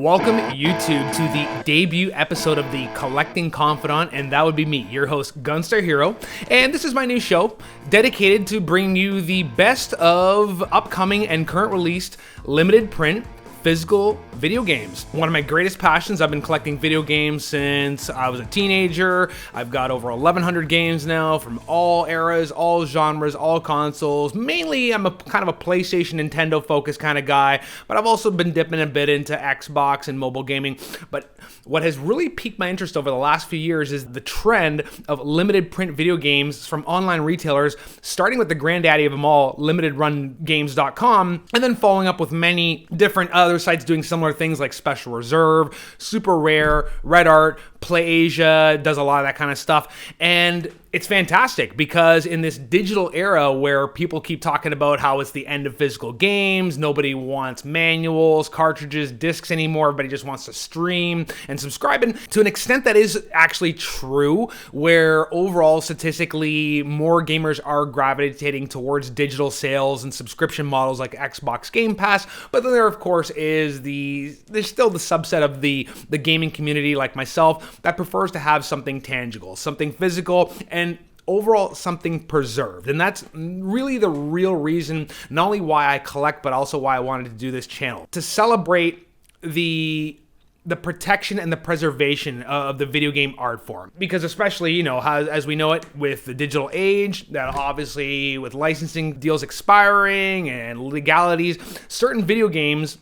Welcome, YouTube, to the debut episode of the Collecting Confidant, and that would be me, your host, GunstarHero. And this is my new show, dedicated to bringing you the best of upcoming and current released limited print physical video games. One of my greatest passions. I've been collecting video games since I was a teenager. I've got over 1,100 games now from all eras, all genres, all consoles. Mainly, I'm a kind of a PlayStation, Nintendo focused kind of guy, but I've also been dipping a bit into Xbox and mobile gaming. But what has really piqued my interest over the last few years is the trend of limited print video games from online retailers, starting with the granddaddy of them all, limitedrungames.com, and then following up with many different other sites doing similar things like Special Reserve, Super Rare, Red Art, PlayAsia does a lot of that kind of stuff. And it's fantastic because in this digital era where people keep talking about how it's the end of physical games, nobody wants manuals, cartridges, discs anymore, everybody just wants to stream and subscribe. And to an extent that is actually true, where overall statistically more gamers are gravitating towards digital sales and subscription models like Xbox Game Pass. But then there of course is there's still the subset of the gaming community like myself that prefers to have something tangible, something physical, and overall something preserved. And that's really the real reason, not only why I collect, but also why I wanted to do this channel, to celebrate the protection and the preservation of the video game art form. Because especially, as we know it with the digital age, that obviously with licensing deals expiring and legalities, certain video games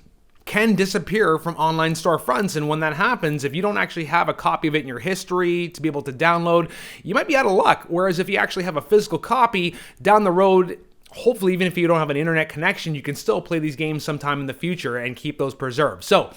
can disappear from online storefronts. And when that happens, if you don't actually have a copy of it in your history to be able to download, you might be out of luck. Whereas if you actually have a physical copy down the road, hopefully even if you don't have an internet connection, you can still play these games sometime in the future and keep those preserved. So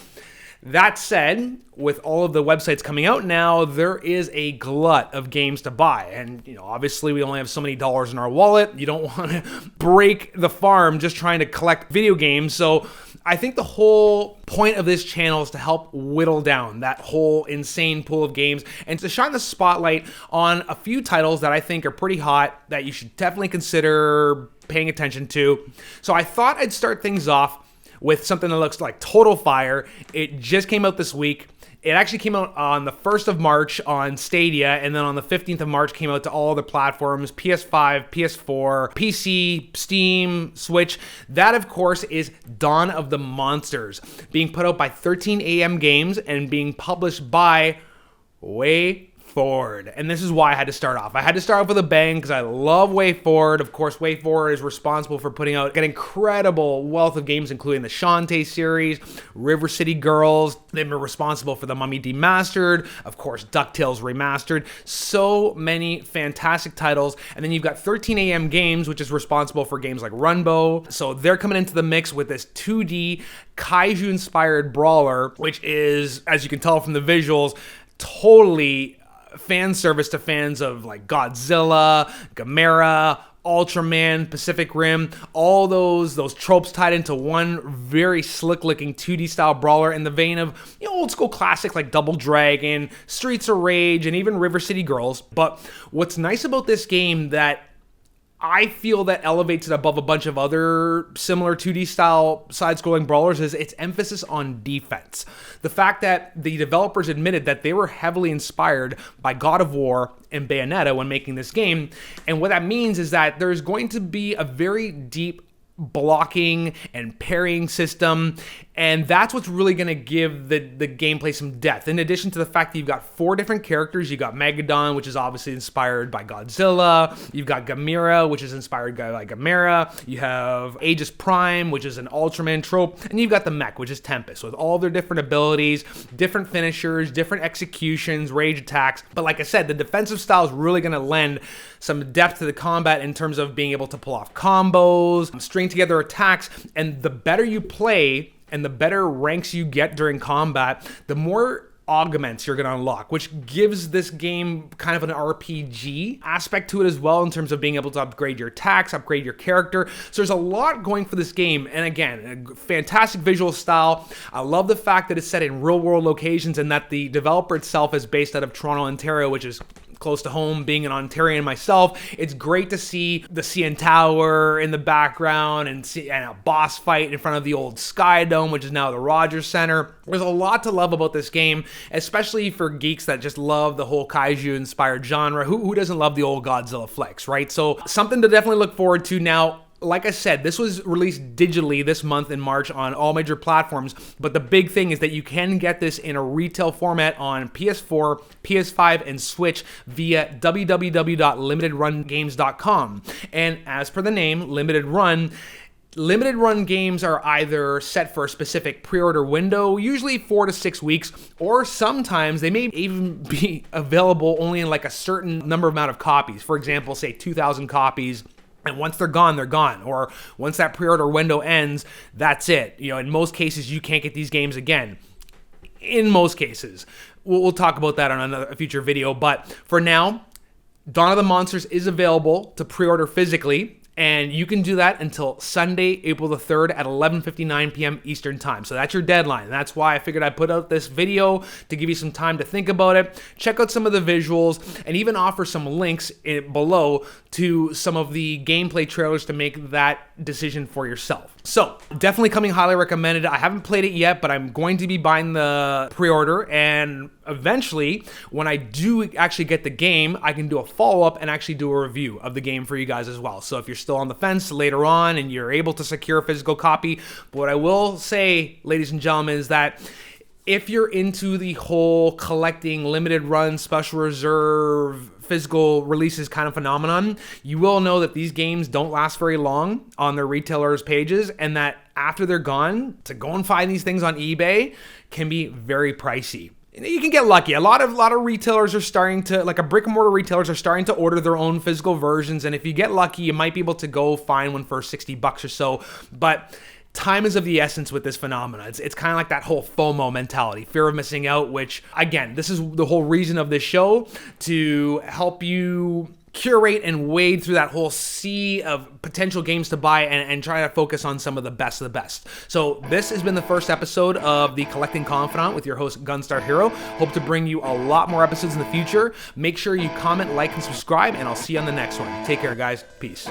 that said, with all of the websites coming out now, there is a glut of games to buy. And, obviously we only have so many dollars in our wallet. You don't want to break the farm just trying to collect video games. So I think the whole point of this channel is to help whittle down that whole insane pool of games and to shine the spotlight on a few titles that I think are pretty hot that you should definitely consider paying attention to. So I thought I'd start things off with something that looks like total fire. It just came out this week. It actually came out on the 1st of March on Stadia, and then on the 15th of March came out to all the platforms, PS5, PS4, PC, Steam, Switch. That, of course, is Dawn of the Monsters, being put out by 13 AM Games and being published by WayForward. And this is why I had to start off. I had to start off with a bang because I love WayForward. Of course, WayForward is responsible for putting out an incredible wealth of games, including the Shantae series, River City Girls. They've been responsible for The Mummy Demastered, of course, DuckTales Remastered. So many fantastic titles. And then you've got 13 AM Games, which is responsible for games like Runbow. So they're coming into the mix with this 2D kaiju-inspired brawler, which is, as you can tell from the visuals, totally fan service to fans of like Godzilla, Gamera, Ultraman, Pacific Rim, all those tropes tied into one very slick-looking 2D style brawler in the vein of old school classics like Double Dragon, Streets of Rage, and even River City Girls. But what's nice about this game that I feel that elevates it above a bunch of other similar 2D style side-scrolling brawlers is its emphasis on defense. The fact that the developers admitted that they were heavily inspired by God of War and Bayonetta when making this game. And what that means is that there's going to be a very deep blocking and parrying system, and that's what's really going to give the gameplay some depth. In addition to the fact that you've got 4 different characters, you've got Megadon, which is obviously inspired by Godzilla, you've got Gamera, which is inspired by Gamera, you have Aegis Prime, which is an Ultraman trope, and you've got the Mech, which is Tempest, with all their different abilities, different finishers, different executions, rage attacks. But like I said, the defensive style is really going to lend some depth to the combat in terms of being able to pull off combos, string together attacks, and the better you play and the better ranks you get during combat, the more augments you're going to unlock, which gives this game kind of an RPG aspect to it as well in terms of being able to upgrade your attacks, upgrade your character. So there's a lot going for this game. And again, a fantastic visual style. I love the fact that it's set in real world locations and that the developer itself is based out of Toronto, Ontario, which is close to home, being an Ontarian myself, it's great to see the CN Tower in the background and a boss fight in front of the old Sky Dome, which is now the Rogers Center. There's a lot to love about this game, especially for geeks that just love the whole kaiju-inspired genre. Who doesn't love the old Godzilla flicks, right? So something to definitely look forward to. Now, like I said, this was released digitally this month in March on all major platforms, but the big thing is that you can get this in a retail format on PS4, PS5, and Switch via www.limitedrungames.com. And as per the name, Limited Run games are either set for a specific pre-order window, usually 4 to 6 weeks, or sometimes they may even be available only in like a certain amount of copies. For example, say 2,000 copies. And once they're gone, they're gone. Or once that pre-order window ends, that's it. You know, in most cases, you can't get these games again. In most cases. We'll talk about that on a future video. But for now, Dawn of the Monsters is available to pre-order physically. And you can do that until Sunday, April the 3rd at 11:59 p.m. Eastern Time. So that's your deadline. That's why I figured I'd put out this video to give you some time to think about it, check out some of the visuals, and even offer some links below to some of the gameplay trailers to make that decision for yourself. So definitely coming, highly recommended. I haven't played it yet, but I'm going to be buying the pre-order, and eventually, when I do actually get the game, I can do a follow-up and actually do a review of the game for you guys as well. So if you're still on the fence later on and you're able to secure a physical copy, but what I will say, ladies and gentlemen, is that if you're into the whole collecting limited run, special reserve, physical releases kind of phenomenon, you will know that these games don't last very long on their retailers' pages, and that after they're gone, to go and find these things on eBay can be very pricey. You can get lucky. A lot of retailers are starting to, like brick and mortar retailers are starting to order their own physical versions, and if you get lucky, you might be able to go find one for $60 or so. But time is of the essence with this phenomenon. It's kind of like that whole FOMO mentality, fear of missing out, which, again, this is the whole reason of this show, to help you curate and wade through that whole sea of potential games to buy and try to focus on some of the best of the best. So this has been the first episode of the Collecting Confidant with your host, GunstarHero. Hope to bring you a lot more episodes in the future. Make sure you comment, like, and subscribe, and I'll see you on the next one. Take care, guys. Peace.